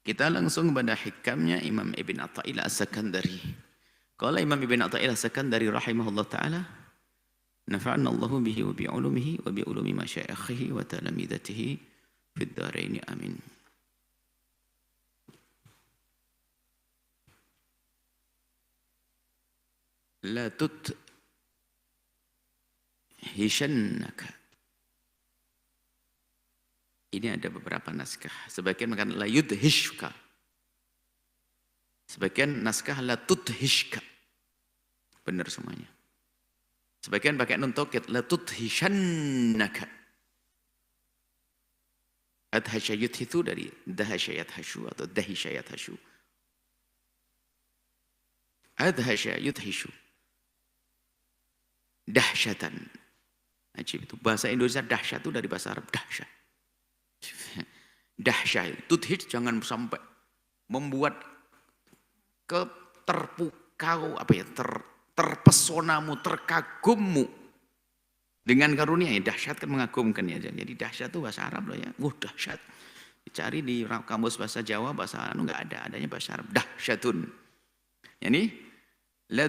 Kita langsung pada hikamnya Imam Ibn Atha'illah As-Sakandari. Qala Imam Ibn Atha'illah As-Sakandari rahimahullah ta'ala, nafa'anna Allahu bihi wa bi'ulumihi wa bi'ulumi masyayikhihi wa talamidatihi fid dharaini amin. La tuthishannaka. Ini ada beberapa naskah. Sebagian mengatakan la yudhishka. Sebagian naskah la tudhishka. Benar semuanya. Sebagian pakai nun taukid la tudhishannaka. Adhasya yudhithu dari dahasya yadhasyu atau dahisya yadhasyu. Adhasya yudhishu. Dahsyatan. Ajib itu. Bahasa Indonesia dahsyat itu dari bahasa Arab dahsyat. Dahsyat. Tudhish jangan sampai membuat terpukau, terpesonamu, terkagummu dengan karunia. Ya, dahsyat kan mengagumkan ya. Jadi dahsyat itu bahasa Arab loh ya. Dahsyat. Dicari di kamus bahasa Jawa, bahasa enggak ada, adanya bahasa Arab. Dahsyatun. Yani la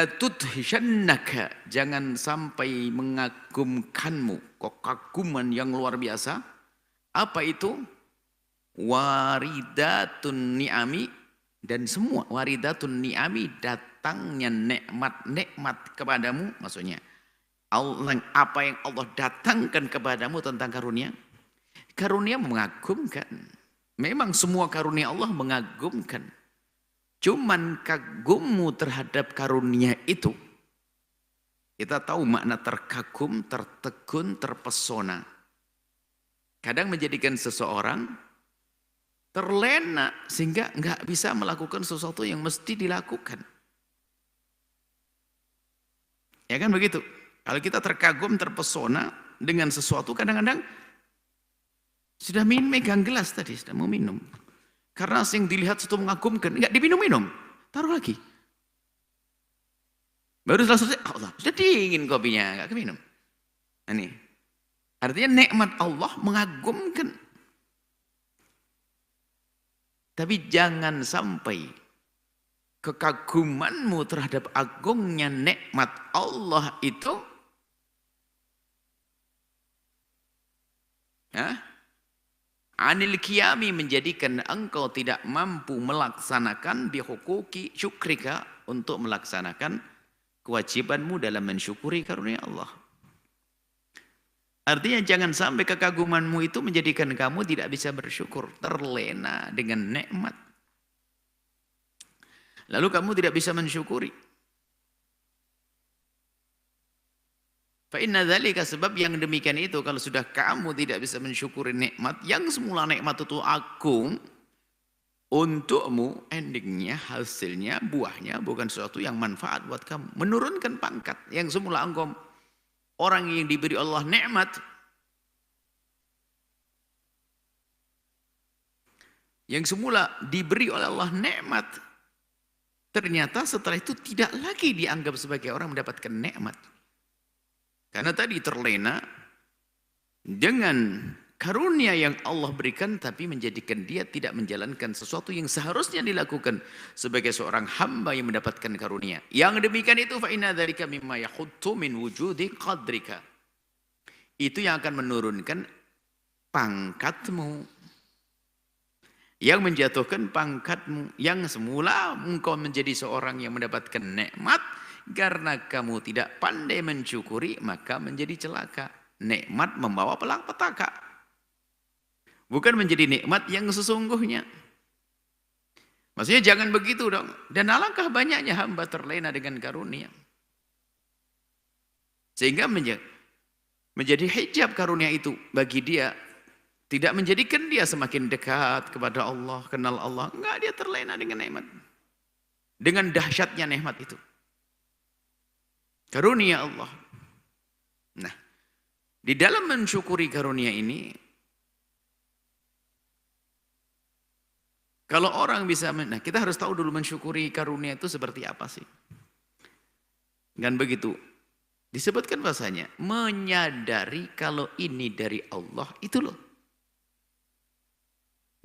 tudhishannaka, jangan sampai mengagumkanmu, kekaguman yang luar biasa. Apa itu? Waridatun ni'ami, dan semua waridatun ni'ami, datangnya nikmat-nikmat kepadamu, maksudnya apa yang Allah datangkan kepadamu tentang karunia. Karunia mengagumkan. Memang semua karunia Allah mengagumkan. Cuman kagummu terhadap karunia itu, kita tahu makna terkagum, tertegun, terpesona. Kadang menjadikan seseorang terlena sehingga nggak bisa melakukan sesuatu yang mesti dilakukan. Ya kan begitu. Kalau kita terkagum, terpesona dengan sesuatu, kadang-kadang sudah megang gelas tadi, sudah mau minum. Karena yang dilihat itu mengagumkan, nggak diminum-minum, taruh lagi. Baru selesai, Allah, sudah dingin kopinya, nggak keminum. Nah, ini artinya nikmat Allah mengagumkan. Tapi jangan sampai kekagumanmu terhadap agungnya nikmat Allah itu anil qiyami, menjadikan engkau tidak mampu melaksanakan bihuquqi syukrika, untuk melaksanakan kewajibanmu dalam mensyukuri karunia Allah. Artinya jangan sampai kekagumanmu itu menjadikan kamu tidak bisa bersyukur, terlena dengan nikmat. Lalu kamu tidak bisa mensyukuri. Fa inna dzalika, sebab yang demikian itu, kalau sudah kamu tidak bisa mensyukuri nikmat yang semula nikmat itu agung untukmu, endingnya, hasilnya, buahnya bukan sesuatu yang manfaat buat kamu, menurunkan pangkat. Yang semula engkau orang yang diberi Allah nikmat, yang semula diberi oleh Allah nikmat, ternyata setelah itu tidak lagi dianggap sebagai orang mendapatkan nikmat. Karena tadi terlena dengan karunia yang Allah berikan, tapi menjadikan dia tidak menjalankan sesuatu yang seharusnya dilakukan sebagai seorang hamba yang mendapatkan karunia. Yang demikian itu, fa inna dzalika mimma yahuttu min wujudi qadrika. Itu yang akan menurunkan pangkatmu, yang menjatuhkan pangkatmu, yang semula engkau menjadi seorang yang mendapatkan nikmat. Karena kamu tidak pandai mensyukuri, maka menjadi celaka. Nikmat membawa petaka. Bukan menjadi nikmat yang sesungguhnya. Maksudnya jangan begitu dong. Dan alangkah banyaknya hamba terlena dengan karunia. Sehingga menjadi hijab karunia itu bagi dia. Tidak menjadikan dia semakin dekat kepada Allah, kenal Allah. Enggak, dia terlena dengan nikmat. Dengan dahsyatnya nikmat itu. Karunia Allah. Nah, di dalam mensyukuri karunia ini, kalau orang bisa, nah kita harus tahu dulu mensyukuri karunia itu seperti apa sih. Kan begitu. Disebutkan bahasanya, menyadari kalau ini dari Allah, itu loh.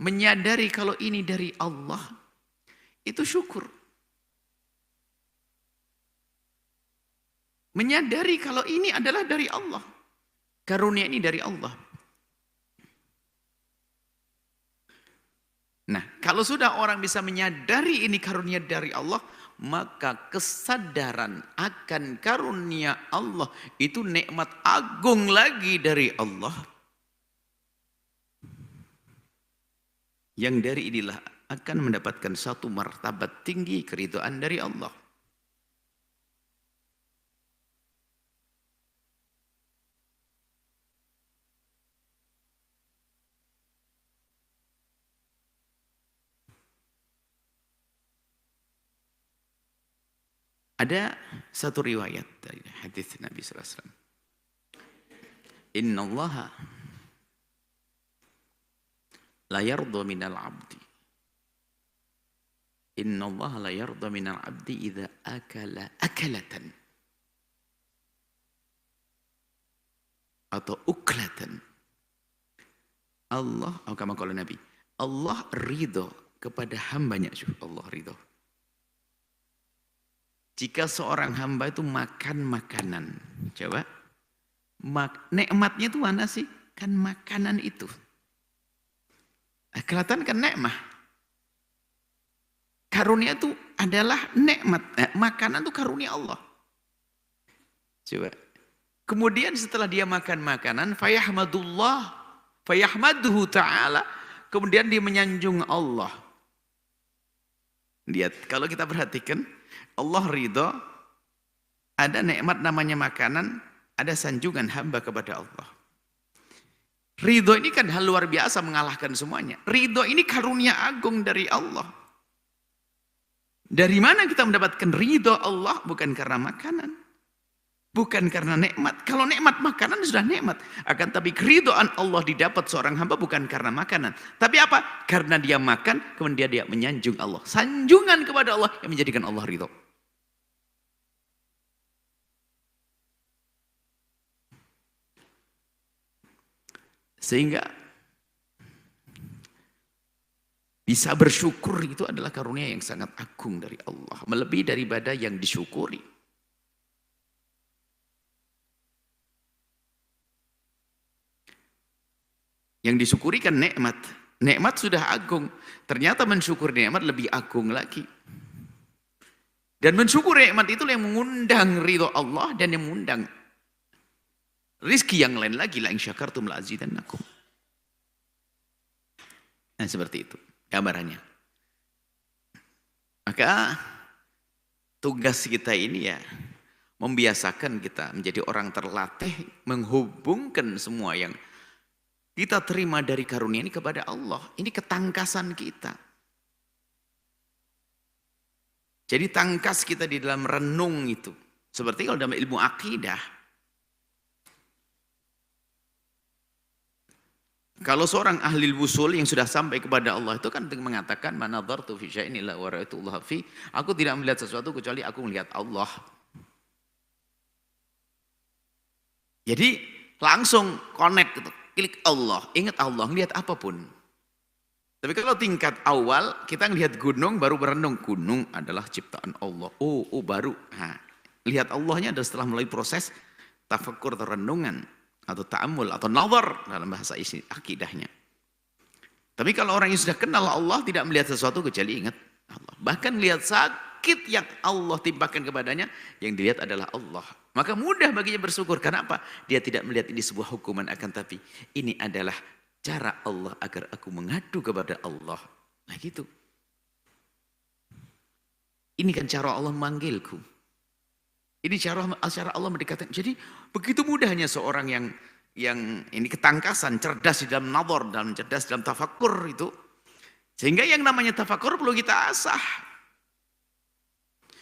Menyadari kalau ini dari Allah, itu syukur. Menyadari kalau ini adalah dari Allah. Karunia ini dari Allah. Nah, kalau sudah orang bisa menyadari ini karunia dari Allah, maka kesadaran akan karunia Allah itu nikmat agung lagi dari Allah. Yang dari inilah akan mendapatkan satu martabat tinggi keridhaan dari Allah. Ada satu riwayat dari hadis Nabi SAW. Inna Allah la yarda minal abdi. Inna Allah la yarda minal abdi idha akala akalatan. Atau uklatan. Allah, kama qala Nabi, Allah ridho kepada hambanya. Allah ridho. Jika seorang hamba itu makan makanan, coba, nikmatnya itu mana sih? Kan makanan itu. Kelihatan kan nikmat. Karunia itu adalah nikmat. Makanan itu karunia Allah. Coba. Kemudian setelah dia makan makanan, fayahmaduhu ta'ala, kemudian dia menyanjung Allah. Lihat, kalau kita perhatikan, Allah ridho, ada nikmat namanya makanan, ada sanjungan hamba kepada Allah. Ridho ini kan hal luar biasa mengalahkan semuanya. Ridho ini karunia agung dari Allah. Dari mana kita mendapatkan ridho Allah? Bukan karena makanan. Bukan karena nikmat. Kalau nikmat makanan sudah nikmat. Akan tapi keridhaan Allah didapat seorang hamba bukan karena makanan. Tapi apa? Karena dia makan, kemudian dia menyanjung Allah. Sanjungan kepada Allah yang menjadikan Allah ridho. Sehingga bisa bersyukur itu adalah karunia yang sangat agung dari Allah. Melebihi daripada yang disyukuri. Yang disyukuri kan nikmat. Nikmat sudah agung. Ternyata mensyukur nikmat lebih agung lagi. Dan mensyukur nikmat itu yang mengundang ridho Allah dan yang mengundang rizki yang lain lagi. La in syakartum la azidannakum. Nah seperti itu gambarannya. Maka tugas kita ini ya membiasakan kita menjadi orang terlatih menghubungkan semua yang kita terima dari karunia ini kepada Allah. Ini ketangkasan kita. Jadi tangkas kita di dalam renung itu. Seperti kalau dalam ilmu akidah. Kalau seorang ahli wusul yang sudah sampai kepada Allah itu kan mengatakan manadhartu fi syai'in illa wa ra'aitullah fi. Aku tidak melihat sesuatu kecuali aku melihat Allah. Jadi langsung connect gitu. Klik Allah, ingat Allah, lihat apapun. Tapi kalau tingkat awal, kita ngelihat gunung, baru berenung. Gunung adalah ciptaan Allah. Oh baru. Nah, lihat Allahnya adalah setelah melalui proses tafakkur atau renungan. Atau ta'amul, atau nazar dalam bahasa isi akidahnya. Tapi kalau orang yang sudah kenal Allah, tidak melihat sesuatu kecuali ingat Allah. Bahkan lihat sakit yang Allah timpakan kepadanya, yang dilihat adalah Allah. Maka mudah baginya bersyukur. Kenapa? Dia tidak melihat ini sebuah hukuman, akan tapi ini adalah cara Allah agar aku mengadu kepada Allah. Nah gitu. Ini kan cara Allah memanggilku. Ini cara Allah mendekatkan. Jadi begitu mudahnya seorang yang ini ketangkasan, cerdas di dalam nazar, dan cerdas dalam tafakkur itu. Sehingga yang namanya tafakkur perlu kita asah.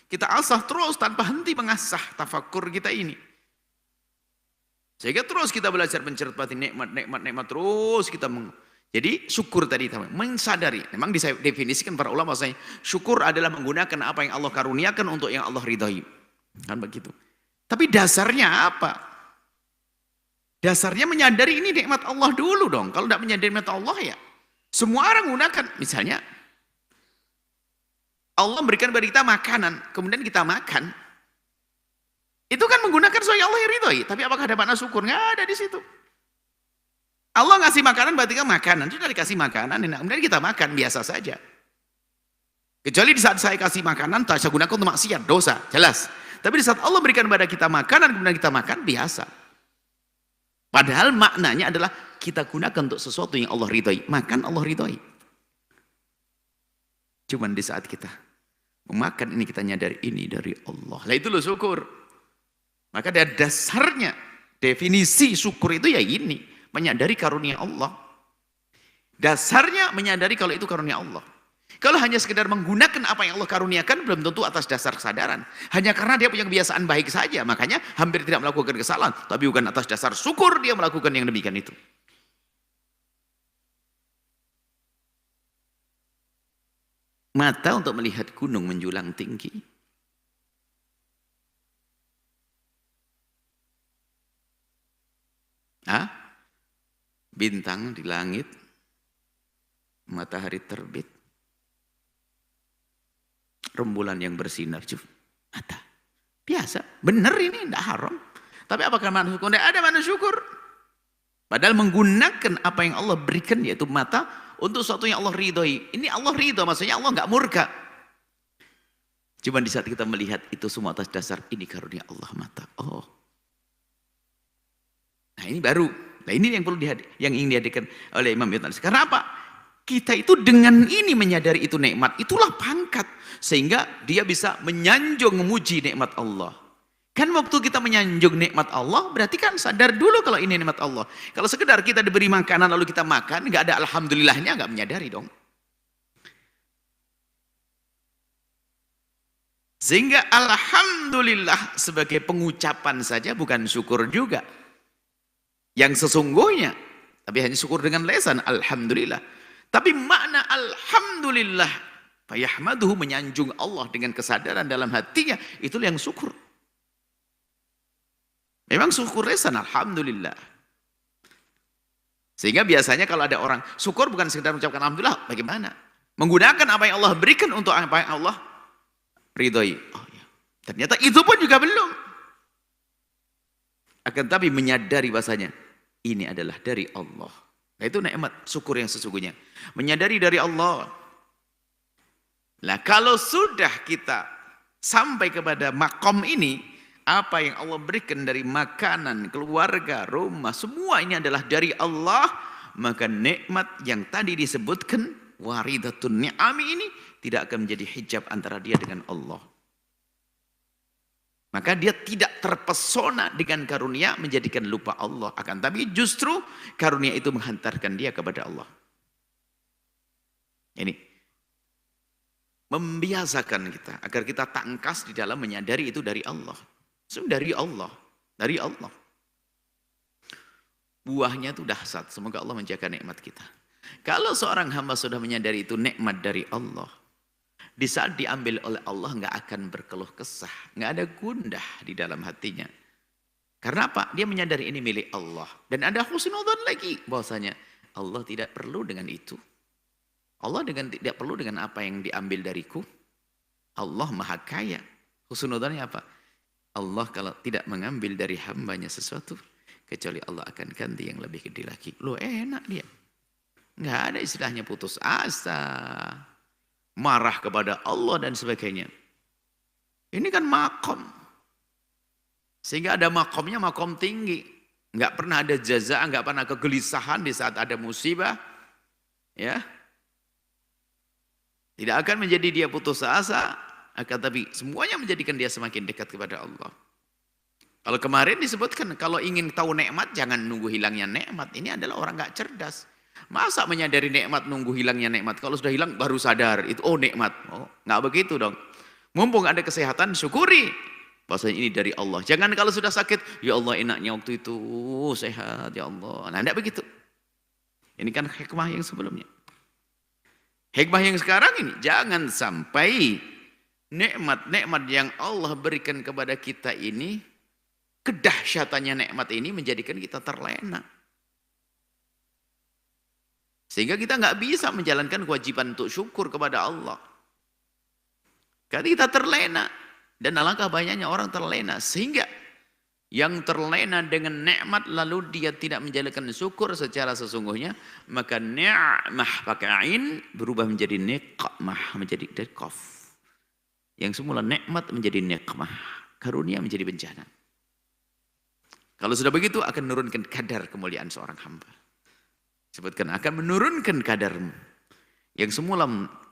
Kita asah terus tanpa henti mengasah tafakkur kita ini. Sehingga terus kita belajar mencermati nikmat terus kita jadi syukur tadi mensadari. Memang didefinisikan para ulama bahwasanya syukur adalah menggunakan apa yang Allah karuniakan untuk yang Allah ridhai. Kan begitu. Tapi dasarnya apa? Dasarnya menyadari ini nikmat Allah dulu dong. Kalau tidak menyadari nikmat Allah ya Semua orang menggunakan, misalnya Allah memberikan kepada kita makanan, kemudian kita makan. Itu kan menggunakan sesuatu yang Allah ridhoi. Tapi apakah ada makna syukur? Nggak ada di situ. Allah ngasih makanan berarti kan makanan. Sudah dikasih makanan, enak. Kemudian kita makan biasa saja. Kecuali di saat saya kasih makanan, tak saya gunakan untuk maksiat, dosa, jelas. Tapi di saat Allah berikan kepada kita makanan, kemudian kita makan, biasa. Padahal maknanya adalah kita gunakan untuk sesuatu yang Allah ridhoi. Makan Allah ridhoi. Cuman di saat kita memakan ini, kita nyadari ini dari Allah. Lah itu loh syukur. Maka dari dasarnya, definisi syukur itu ya ini. Menyadari karunia Allah. Dasarnya menyadari kalau itu karunia Allah. Kalau hanya sekedar menggunakan apa yang Allah karuniakan, belum tentu atas dasar kesadaran. Hanya karena dia punya kebiasaan baik saja, makanya hampir tidak melakukan kesalahan. Tapi bukan atas dasar syukur dia melakukan yang demikian itu. Mata untuk melihat gunung menjulang tinggi. Bintang di langit, matahari terbit, rembulan yang bersinar, mata. Biasa, benar ini, tidak haram. Tapi apakah makna syukur? Tidak ada makna syukur. Padahal menggunakan apa yang Allah berikan, yaitu mata, untuk sesuatu yang Allah ridhoi. Ini Allah ridho, maksudnya Allah nggak murka. Cuma di saat kita melihat itu semua atas dasar ini karunia Allah, mata. Oh, nah ini baru. Nah ini yang perlu yang ingin dihadirkan oleh Imam Ibn Al-Qayyim. Karena apa? Kita itu dengan ini menyadari itu nikmat, itulah pangkat. Sehingga dia bisa menyanjung, memuji nikmat Allah. Kan waktu kita menyanjung nikmat Allah, berarti kan sadar dulu kalau ini nikmat Allah. Kalau sekedar kita diberi makanan lalu kita makan, nggak ada alhamdulillahnya, nggak menyadari dong. Sehingga alhamdulillah sebagai pengucapan saja, bukan syukur juga. Yang sesungguhnya, tapi hanya syukur dengan lesan, alhamdulillah. Tapi makna alhamdulillah, fayahmaduhu, menyanjung Allah dengan kesadaran dalam hatinya, itulah yang syukur. Memang syukur lesan, alhamdulillah. Sehingga biasanya kalau ada orang syukur bukan sekedar mengucapkan alhamdulillah, bagaimana? Menggunakan apa yang Allah berikan untuk apa yang Allah ridhoi. Oh ya, ternyata itu pun juga belum. Akan tapi menyadari bahasanya ini adalah dari Allah. Nah itu nikmat syukur yang sesungguhnya. Menyadari dari Allah. Nah kalau sudah kita sampai kepada makom ini, apa yang Allah berikan dari makanan, keluarga, rumah, semua ini adalah dari Allah, maka nikmat yang tadi disebutkan waridatun ni'ami ini tidak akan menjadi hijab antara dia dengan Allah. Maka dia tidak terpesona dengan karunia menjadikan lupa Allah. Akan tapi justru karunia itu menghantarkan dia kepada Allah. Ini membiasakan kita agar kita tangkas di dalam menyadari itu dari Allah. Dari Allah. Dari Allah. Buahnya itu dahsyat. Semoga Allah menjaga nikmat kita. Kalau seorang hamba sudah menyadari itu nikmat dari Allah, di saat diambil oleh Allah nggak akan berkeluh kesah, nggak ada gundah di dalam hatinya. Karena apa? Dia menyadari ini milik Allah. Dan ada husnudzon lagi, bahwasanya Allah tidak perlu dengan itu. Allah tidak perlu dengan apa yang diambil dariku. Allah maha kaya. Husnudzonnya apa? Allah kalau tidak mengambil dari hambanya sesuatu, kecuali Allah akan ganti yang lebih gede lagi. Loh enak dia. Nggak ada istilahnya putus asa, marah kepada Allah dan sebagainya. Ini kan makom. Sehingga ada makomnya, makom tinggi. Nggak pernah ada jaza, nggak pernah kegelisahan di saat ada musibah. Ya. Tidak akan menjadi dia putus asa, akan tapi semuanya menjadikan dia semakin dekat kepada Allah. Kalau kemarin disebutkan, kalau ingin tahu nikmat, jangan nunggu hilangnya nikmat. Ini adalah orang nggak cerdas. Masa menyadari nikmat nunggu hilangnya nikmat? Kalau sudah hilang baru sadar itu oh nikmat. Oh, nggak begitu dong. Mumpung ada kesehatan syukuri. Bahwasanya ini dari Allah. Jangan kalau sudah sakit, ya Allah enaknya waktu itu sehat ya Allah. Nah, enggak begitu. Ini kan hikmah yang sebelumnya. Hikmah yang sekarang ini jangan sampai nikmat-nikmat yang Allah berikan kepada kita ini, kedahsyatannya nikmat ini menjadikan kita terlena. Sehingga kita nggak bisa menjalankan kewajiban untuk syukur kepada Allah. Karena kita terlena. Dan alangkah banyaknya orang terlena. Sehingga yang terlena dengan nikmat lalu dia tidak menjalankan syukur secara sesungguhnya. Maka ni'mah pakai ain berubah menjadi niqmah, menjadi dari qaf. Yang semula nikmat menjadi niqmah. Karunia menjadi bencana. Kalau sudah begitu akan menurunkan kadar kemuliaan seorang hamba. Sebutkan akan menurunkan kadarmu. Yang semula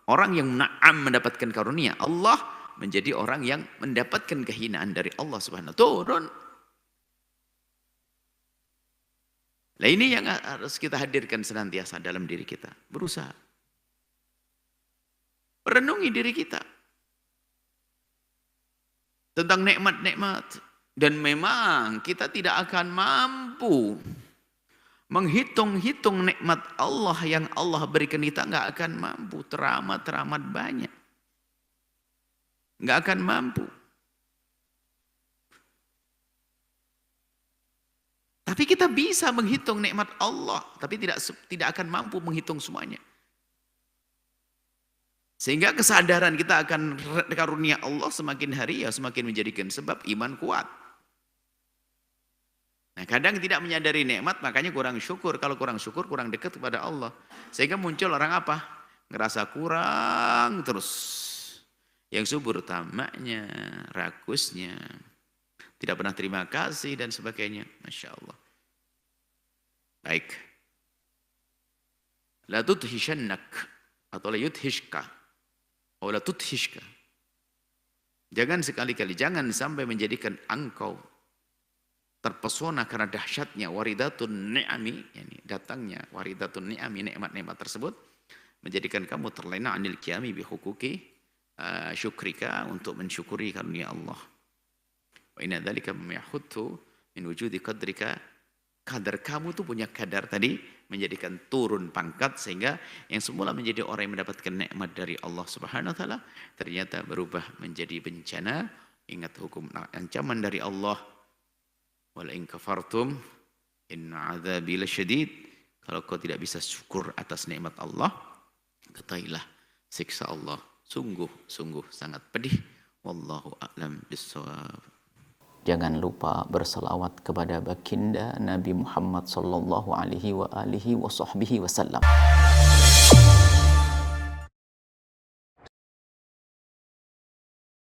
orang yang na'am mendapatkan karunia Allah menjadi orang yang mendapatkan kehinaan dari Allah Subhanahu wa ta'ala. Turun. Nah ini yang harus kita hadirkan senantiasa dalam diri kita. Berusaha. Renungi diri kita. Tentang nikmat-nikmat. Dan memang kita tidak akan mampu menghitung-hitung nikmat Allah yang Allah berikan kita, nggak akan mampu. Teramat banyak. Nggak akan mampu. Tapi kita bisa menghitung nikmat Allah, tapi tidak akan mampu menghitung semuanya. Sehingga kesadaran kita akan karunia Allah semakin hari ya semakin menjadikan sebab iman kuat. Nah, kadang tidak menyadari nikmat, makanya kurang syukur. Kalau kurang syukur, kurang dekat kepada Allah. Sehingga muncul orang apa? Ngerasa kurang terus. Yang subur tamaknya, rakusnya, tidak pernah terima kasih dan sebagainya. Masya Allah. Baik. La tudhishannak atau la yudhishka. Atau la tudhishka. Jangan sekali-kali, jangan sampai menjadikan engkau terpesona karena dahsyatnya waridatun ni'ami, yani datangnya waridatun ni'ami, nikmat-nikmat tersebut menjadikan kamu terlena anil qiyami bi huquqi syukrika, untuk mensyukuri karunia Allah. Wa inna dzalika yahuttu min wujudi qadrika, kadar kamu tuh punya kadar tadi menjadikan turun pangkat, sehingga yang semula menjadi orang yang mendapatkan nikmat dari Allah Subhanahu wa taala ternyata berubah menjadi bencana. Ingat hukum ancaman dari Allah. Wala in kafartum inna adzabi lasyadid. Kalau kau tidak bisa syukur atas nikmat Allah, ketahuilah siksa Allah sungguh sangat pedih. Wallahu a'lam bissawab. Jangan lupa berselawat kepada baginda Nabi Muhammad sallallahu alaihi wa alihi wa sahbihi wasallam.